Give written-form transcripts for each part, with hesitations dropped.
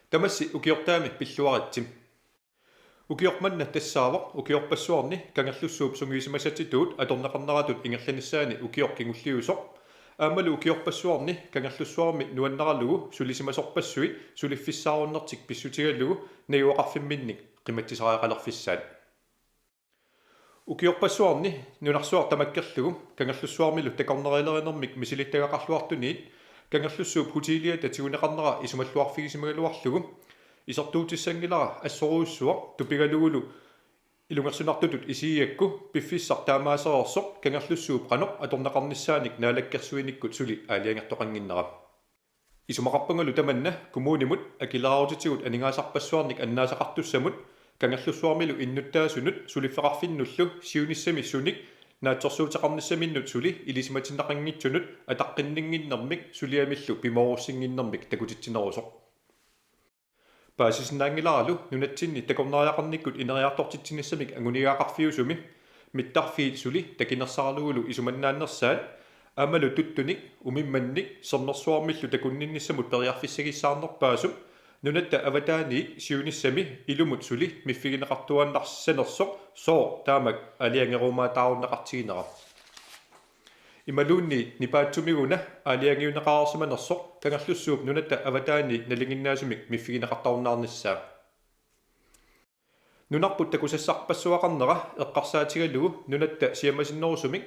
Tamassi ukiortaami pilluaritsim. Ukiormanna tassaavaq ukiorpassuarni kangerlussuup sungiisimasatituut atornaqarnaratut ingerlanissaani ukiorkingulliusoq aammalu ukiorpassuarni kangerlussuarmi nuannaralugu sulisimasorpassuit suliffissaarunnartik pissutigallugu nayuaqarfimminnik qimatisariaqalerfissaat ukiorpassuarni nunarsuar tamakkerlugu kangerlussuarmilu takornerilerinermik misilittagaqarluartuniit kangerlussuup hutilia tatiguneqarnera isumalluarfigisimaluarlugu isortuutissangilara assoruussuaq tupigalugulu ilungersunartutut isiiakku piffissar taamaaserorsoq kangerlussuup qanoq atornaqarnissaanik naalakkersuinikkut suli aaliangertoqanginnera isumaqarpangalu tamanna kumuunimut akilarautitigut aningaasarpassuarnik annaasaqartussamut kangerlussuarmilu innuttaasunut suliffeqarfinnullu siunissami sunik naatsorsuutaqarnissaminut suli ilisimatinaqanngitsunut ataqqinninginnermik suliamillu pimorussinginnermik takutittinerusoq paasisnaangilaralu nunatsinni takornariaqarnikkut ineriartortitsinnissamik angunigaaqarfiusumi mittarfiit suli takinersaralugulu isumannaannersaat aamalu tuttunik umimmannik sernersuarmillu takunninnissamut periarfissagissаарnerpaasum nunatta avataani siunissami ilumut suli miffigineqartuannarssanersoq soo taamak aliangerumaataarunneqartiginera imaluunni nipaatsumiguna aliangiuneqaarsimanersoq kangerlussuup nunatta avataani nalinginnaasumik miffigineqartarunnaarnissaa nunarput takusassarpassuaqarnera eqqarsaatigalugu nunatta siamasinnerusumik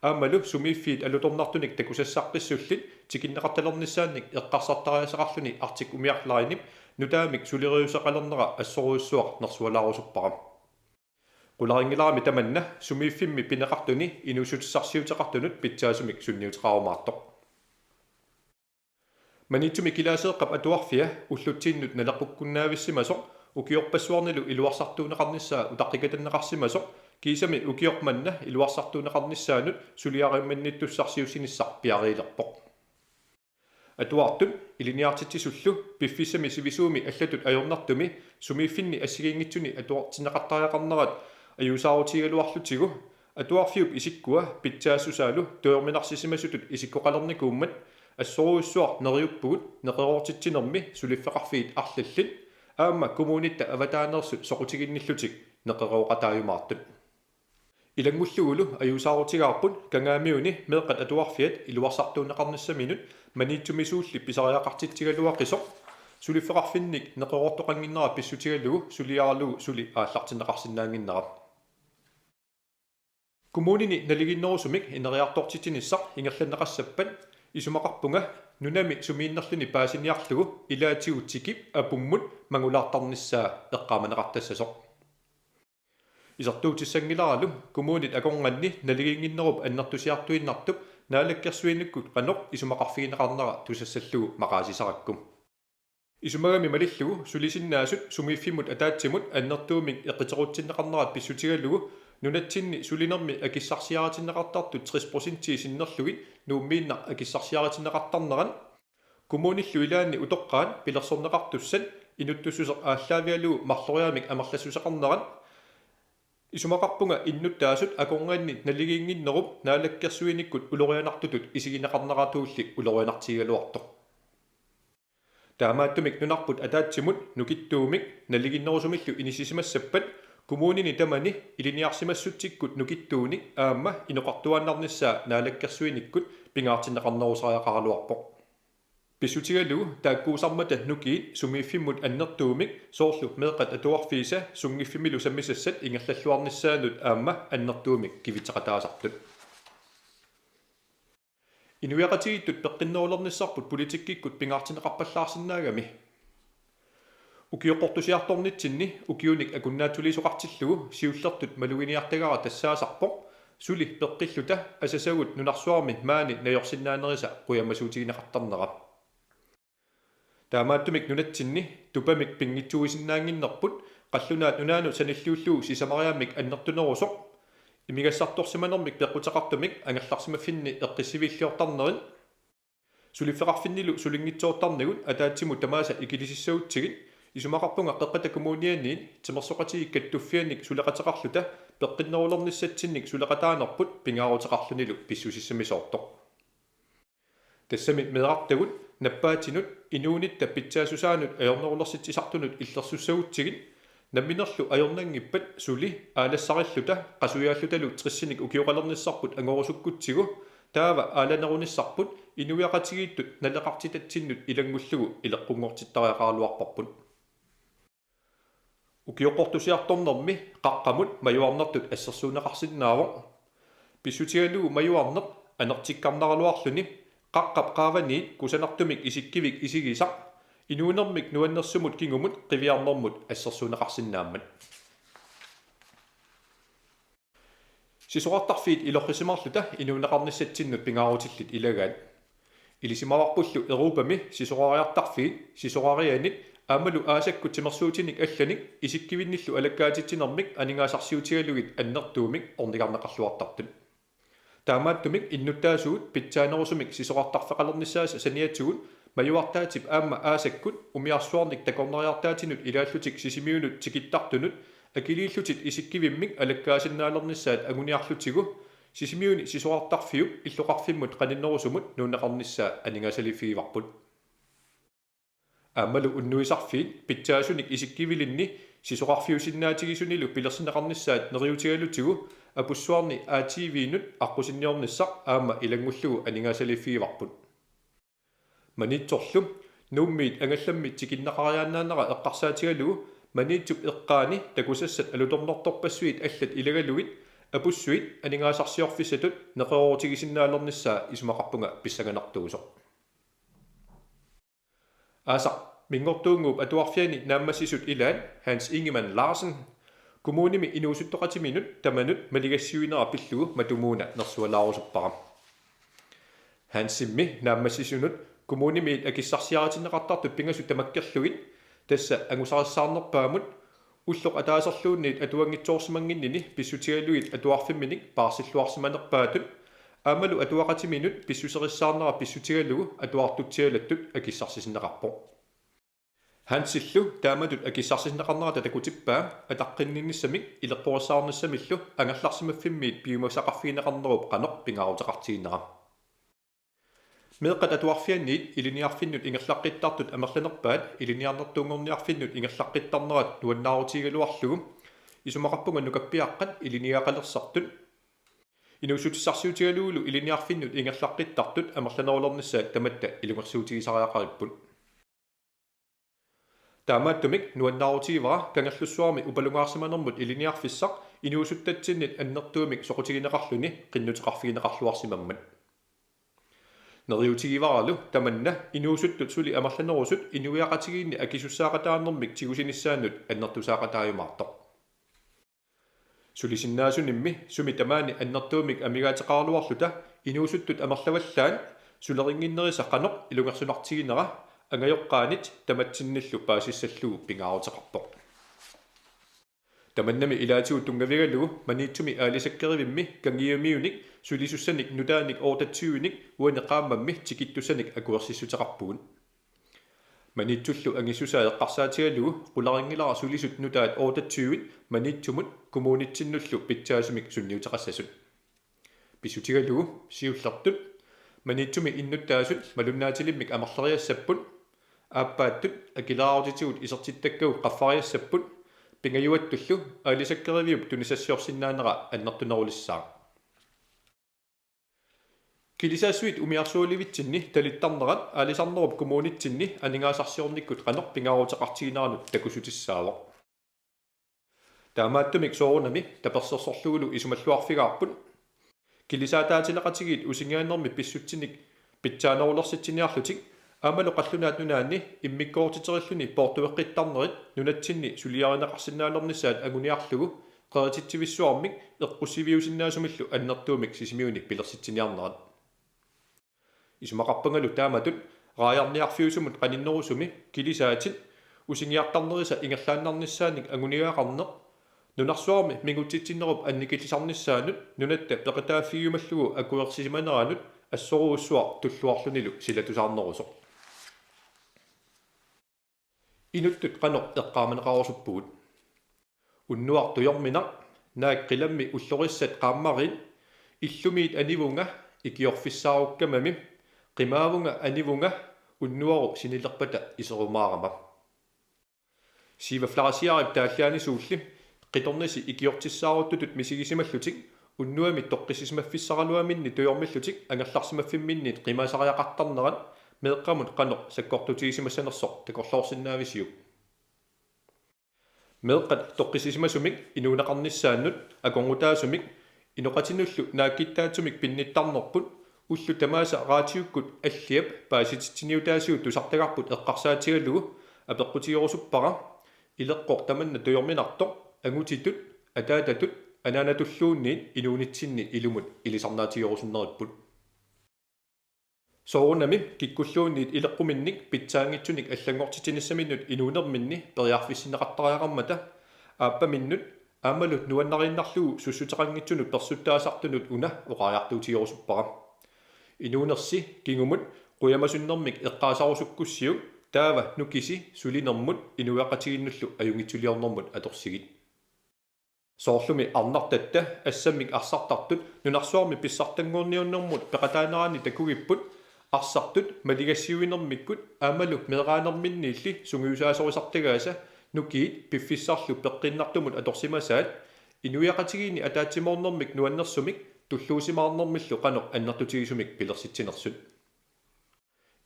aammalu sumiiffiit alutornartunik takusassarpissullit tikinneqartalernissaannik eqqarsartariasaqarluni artik umiarlaarinip nutaamik suliriuseqalernera assoruussuaq nersualaarusuppara qularingilaarmi tamanna sumiiffimmi pineqartuni inusutissarsiuteqartunut pitsaasumik sunniuteqarumaartoq manitsumi kilaaseeqqap atuarfia ullutiinnut naleqqukkunnaavissimasoq ukiorpassuarnilu iluarsartuuneqarnissaa utaqqikatanneqarsimasoq kiisami ukiormanna iluarsartuuneqarnissaanut suliarimannittussarsiussinissar piariilerpoq atuartut iliniartitisullu piffissami sivisuumi allatut ajornartumi sumiiffinni assigiingitsuni atuartineqartariaqarnerat ajusaaruutigaluarlutigu atuarfiup isikkua pitsaassusaalu tuerminarsissimasutut isikkoqalernikuummat assoruussuaq neriuppugut neqeroortitsinermi suliffeqarfiit arlallit aamma kumuunitta avataanersut soqutiginnillutik neqeroqataayumaartut ilangulluгулу ajusaaruutigaarput kangaamiuni meeqqat atuarfiat iluarsartuuneqarnissaminut maniitsumisuulli pisariaqartitsigaluaqisoq suliffeqarfinnik neqeroortoqanginnera pissutigalugu suliaarlugu suli aallartinneqarsinnaanginnera kumuunini naliginnerusumik ineriartortitinissaq ingerlanneqassappat isumaqarpunga nunami sumiinnerluni paasiniarlugu ilaatigut apummut mangulaartarnissaa eqqaamaneqartassasoq isartuutissangilaralu kumuunit akornganni naliginginnerup annertusiartuinnartup naalakkersuinikkut qanoq isumaqarfigineqarnera tusassallugu maqaasisarаккум isumagami malillugu sulisinnaasut sumiiffimut ataatsimut annertuumik eqqiterutsinneqarnerat pissutigalugu nunatsinni sulinermi akissarsiaratinneqartartut 30% sinnerlugit nuummiinna akissarsiaratinneqartarneran kumuunillu ilaanni utoqqaan pilersorneqartussat inuttussuser ааллаавиалугу марлориамик амерлассусеқарнеран исумақарпунга иннуттаасут акорнгаанни налигиингиннеруп наалаккерсуиниккут улорианартутут исигинеқарнератууллик улорианартигалуарто таамааттумик нунарпут атаатсимут нукиттуумик налигиннерусумиллу инисисимассаппат кумуунини тамани илиниарсимассутсиккут нукиттууник аама инеқартуаннарнissaа наалаккерсуиниккут пингаартиннеқарнерусариақаралуарпо писсутигалугу тааккуусармата нукиит сумииффиммут аннертуумик соорлу меэқат атуарфииса сунгиффимилу саммисассат ингерллуарниссаанут аама аннертуумик кивитеқатаасартут инуяқатигиттут пеққиннерулерниссарпут политиккиккут пингаартинеқарпаллаарсинаагами укиоққортусиарторнитсинни укиуник акуннаатсулисоқартиллугу сиуллертут малугиниартагара тассаасарпоқ сули пеққиллута асасагут нунарсуарми маани наёрсиннаанериса қуямасуутигинеқартарнера таамааттумик нунатсинни тупамик пингитсуисиннаангиннерпут қаллунаат нунаану саниллууллуу сисамариаммик аннертунерусоқ имигассарторсиманермик пеққутеқартумик ангерларсимаффинни эққиссивиллиортарнерин сулиффеқарфиннилу сулингитсоортарнагут атаатсиму тамааса икилисиссаутсигит исумақарпунга қеққата коммунианниин тимерсоқатигиккат туффианник сулеқатеқарлута пеққиннерулерниссатсинник сулеқатаанерпут пингаарутеқарлунилу писсусиссамисоорто тассамит меэрартагут наппаатинут инуунитта питсаасусаанут аёрнерулерситсисартунут иллерсуссагутсигит намминерлу аёрнангиппат сули аалассариллута qasuyaallutalu trissinik ukiuqalernisarput angorusukkutsigu taava aalanерунissarput inuiaqatigiittut naleqartitatsinnut ilangullugu ileqqunngortittariaqaaluarparput ukiuqortusiartornermi qaqqamut majuarnertut assersuunaqarsinnaavo pissutigalugu majuarneq anertikkarnaraluarluni qaqqap qaavaniit kusanartumik isikkivik isigisaq inuunermik nuannersumut kingumut qiviarnermut assersuunaqarsinnaammat sisuartarfiit ilorrisimarluta inuunaqarnissatsinnut pingaarutillit ilagaat ilisimavarpullu erupami sisuariartarfiit sisuarianit aamalu aasakkut simersuutinik allanik isikkivinnillu alakkaatitsinermik aningaasarsiutigalugit annertuumik ornigarneqarluartartut taamaattumik innuttaasuut pitsaanerusumik sisuartarfeqalernissaasa saniatsugut majuartaatip aamma aasakkut umiarsuarnik takorneriartaatinut ilaallutik sisimiunut tikittartunut akiliillutit isikkivimmik alakkaasinnaalernissaat aguniarlutigu sisimiuni sisuartarfiup illoqarfimmut qaninnerusumut nuunneqarnissaa aningasalifiivarput aammalu unnuisarfiit pitsaasunik isikkivilinni sisuqarfiusinnaatigisunilu pilersineqarnissaat neriutigalutigu apussuarni aativiinut aqusinniornissaq aamma ilangullugu aningasalifiivarput manitsorlu nuummiit angallammit tikinnaqariaannaanera eqqarsaatigalugu maniitsup eqqaani takusassat alutornertorpassuit allat ilagalugit apussuit aningaasarsiorfissatut neqeruutigisinnaалерnissaa isumaqarpunga pissanganartuusoq aasaq mingortuunguup atuarfiani naammassisut ilaat Hans Ingemann Larsen kommunimi inuusuttoqatiminut tamanut maligassiuinera pillugu matumuuna nersualaarusuppara Hansimmi naammassisunut kommunimiit akissarsiaratineqartartut pingasu tamakkerlugit tassa angusarissаарnerpaamut ulloq ataaserluunniit atuangitsoorsimanginnini pissutigalugit atuarfimminik paarsilluarsimanerpaatut aamalu atuaqatiminut pissuserissаарnera pissutigalugu atuartutsialattut akissarsisinneqarpoq Hansillu taamatut akissarsisinneqarnerata takutippaa ataqqinninnissamik ileqqorissаарnissamillu angallarsimaffimmit piumasaqarfiineqarnerup qanoq pingaarutaqartiginnera meeqat atuarfianniit iliniarfinnut ingerlaqqittartut amerlanerpaat iliniarnertuungorniarfinnut ingerlaqqittarnerat nuannaaruutigaluarlugu isumaqarpunga nukappiaqqat iliniaqalersartut inuusutissarsiutigaluulu iliniarfinnut ingerlaqqittartut amerlanerulernissaat tamatta ilungersuutigisariaqaripput taamaattumik nuannaaruutigivara kangerlussuarmi upalungaarsimanermut iliniarfissaq inuusuttatsinnit annertuumik soqutigineqarluni qinnuteqarfigineqarluarsimammat neriutigivaralu tamanna inuusuttut suli amerlanerusut inuiaqatigiinni akisussaaqataanermik tigusinissaannut annertusaaqataayumaartoq sulisinnaasunnimmi sumi tamaani annertuumik amigaateqarluarluta inuusuttut amerlavallaan suleringinnerisa qanoq ilungersunartiginera angajoqqaanit tamatsinnillu paasissallugu pingaaruteqarpoq tamannami ilaatigu tungavigalugu maniitsumi aalisakkeriimmi kangiumiunik sulisussanik nutaanik oortatsiuinik uaneqaammammi tikittusanik akuersissuteqarpugun maniitsullu angissusaa eqqarsaatigalugu qularingilara sulisut nutaat oortatsiuit maniitsumut kommunitsinullu pitsaasumik sunniuteqassasut pissutigalugu siullertut maniitsumi innuttaasut malunnaatilimmik amerleriassapput aappaattut akilaaruutitigut isertittakkagu qaffariassapput pingajuattullu aalisakkerivиуп tunisassuorsinnaanera annertunerulissаа kilisassuit umiarsuulivitsinni talittarnerat aalisarnerup kommunitsinni aningaasarsiornikkut qanoq pingaaruteqartigineranut takusutissaaவோq taamaattumik soorunami tapersersorlugulu isumalluarfigaarput kilisaataatileqatigiit usingiannermi pissutsinik pitsaanerulersittiniarlutik aamalu qallunaat nunaanni immikkoortiterilluni portueqqittarnerit nunatsinni suliarineqarsinnaalernissaat aguniarlugu qeretittivissuarmik eqqussiviusinnaasumillu annertuumik sisimiuni pilersitsiniarnerat isumaqarpangalu taamatut raajarniarfiusumut qaninnerusumi kilisaatit usingiartarnerisa ingerlaannarnissaanik aguniaaqarneq nunarsuarmi mingutitsinnerup annikillisarnissaanut nunatta peqitaaffiumallugu akuersisimaneranut assoruussuar tulluarlunilu silatusaarnerusoq inuttut qanoq eqqaamaneqarusuppugut unnuartujorminaq naaqqilammi ullorissat qaammarit illumiit anivunga ikiorfissaarukkamaami qimaavunga anivunga unnuaru sinilerpata iserumaarama siivaflarasiarip taallaanisуулli qitornisi ikiortissaaruttutut misigisimаллутик unnuami toqqisismaffissaraluaminni tuyormillutik angallarsimaffiminni qimasariaqartarnerat meeqqamut qanoq sakkortutiisimassanersoq takorloorsinnaavisiuk meeqqat toqqisisimasumik inuunaqarnissaannut akongutaasumik inoqatinullu naakkitaatsumik pinnittarnerput ullu tamaasa raatiukkut alliap paasititsiniutaasiut tusartagarput eqqarsaatigalugu apeqqutigorusuppara ileqqoq tamanna tuyorminartoq angutitut ataatatut anaanatulluunniit inuunitsinni ilumut ilisarnaatigorusunneripпут soorunami kikkulluunniit ileqquminnik pitsaangitsunik allangortitinissaminut inuunerminni periarfissineqartariaqarmata aappaminnut aamalut nuannarinnarlugu sussuteqanngitsunut persuttaasartunut una oqariartuutigorusuppara inuunersi kingumut quyamasуннэрмик эққаасарусуккуссиук таава нукиси сулинермут инуяқатигиннуллу аюнгитсулиорнэрмут аторсигит соорлуми арнартатта ассаммик арсартартут нунарсуарми писсартангуурниуннэрмут пеқатаанараани такугиппут арсартут малигассиуинермиккут аамалу меэраанерминниилли сунгиусаасорисартагааса нукиит пиффиссарлу пеққиннартумут аторсимасаат инуяқатигини атаатсимоорнэрмик нуаннерсумик туллуусимаарнэрмиллу қанеқ аннертутигисумик пилерситсинерсут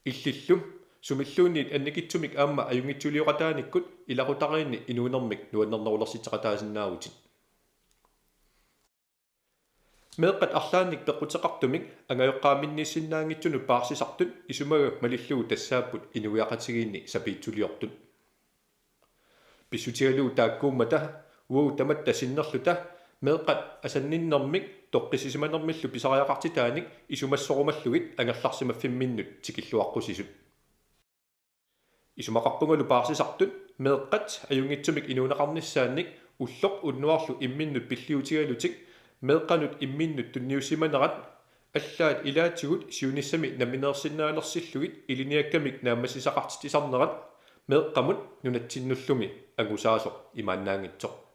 иллиллу сумиллуунниит анникитсумик аама аюнгитсулиоқатааниккут илақутариинни инуунермик нуаннернерулерситеқатаасиннаавутит меэққат арлаанник пеққутеқартумик ангайоққааминниссиннаангитсуну паарсисартут исумага малиллугу тассааппут инуяқатигиинни сапиитсулиортут писсутигалуу тааккууммата уу таматта синнерлута меэққат асанниннэрмик тоққисисиманермиллу писариақартитааник исумассорумаллугит ангерларсимаффимминнут тикиллуаққусисут исумақарпунгалу паарсисартут меэққат аюнгитсумик инуунеқарниссаанник уллоқ уннуарлу имминнут пиллиутигалутик меэққанут имминнут тунниуссиманерат аллаат илаатигут сиуниссами наминеерсиннаалерсиллугит илиниаккамик нааммасисақартитисарнерат меэққамут нунатсиннуллуми агусаасоқ имааннаангитсоқ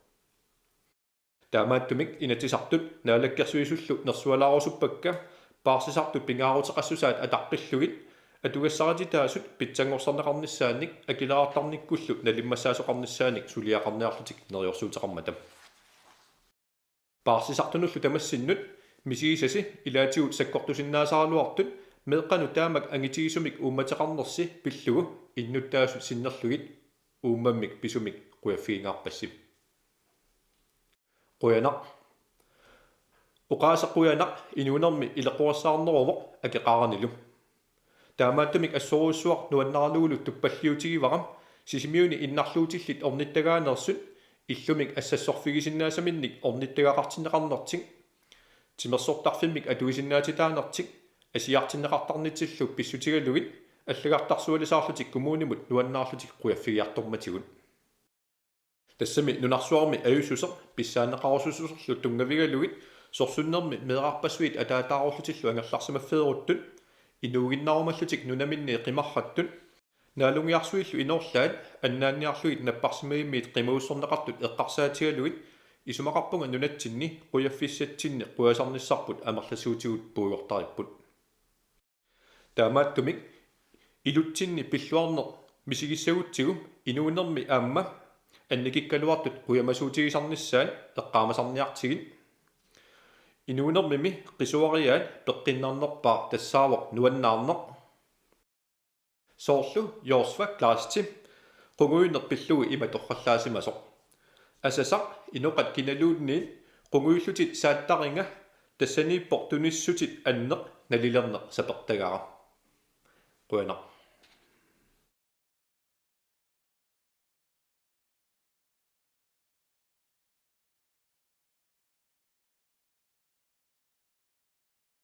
таамааттумик инатисартут наалаккерсуисуллу нерсуалаарусуппакка паарсисартут пингаарутеқассусаат атаққиллугит атугассаратитаасут питсангорсарнеқарниссааник акилаартарниккуллу налиммассаасоқарниссааник сулиақарниарлутик нериорсуутеқармата паарсисартунуллу тамассиннут мисигисаси илаатигут саккортусиннаасаарлуартут меэққану таамак ангитигисумик уумматеқарнерси пиллугу иннуттаасут синнерлугит ууммаммик писумик қуяффигингаарпассип quyanaq uqaasaqquyanaq inuunermi ilequassаарneruvoq akeqaranilu taamaattumik assoruussuaq nuannaraluulut tuppalliutigivaram sisimiuni innarluutillit ornittagaanersut illumik assassorfigisinnaasaminik ornittagaqartinneqarnertik timersortarfimmik atuisinnaatitaanertik asiartinneqartarnitillu pissutigalugit аллагартарсуалисаарлутик кумуунимут нуаннаарлутик quyaффигиарторматигут тассами нунарсуарми аюсусеқ писсаанеқарусусусерлу тунгавигалугит сорсуннерми меэрарпассуит атаатаарурлутиллу ангерларсимаффееруттут инуугиннарумаллутик нунаминни қимарраттут наалунгиарсуиллу иноорлаат аннаанниарлугит наппарсимаиммиит қимууссорнеқартут эққарсаатигалугит исумақарпунга нунатсинни қуяффиссатсинни қуясарниссарпут амерласуутигут пуйортариппут таамааттумик илутсинни пиллуарнеқ мисигиссагутсигу инуунерми аама анникиккалуартут қуямасуутигисарниссаат эққаамасарниартигит инуунермими қисуариаат пеққиннарнерпаа тассаавоқ нуаннаарнеқ соорлу йорсва клаасти қунгуинер пиллуги има торраллаасимасоқ асасақ иноқат киналуунниит қунгуиллутит сааттаринга тассанииппор туниссутит аннеқ налилернеқ сапертагара quyanaq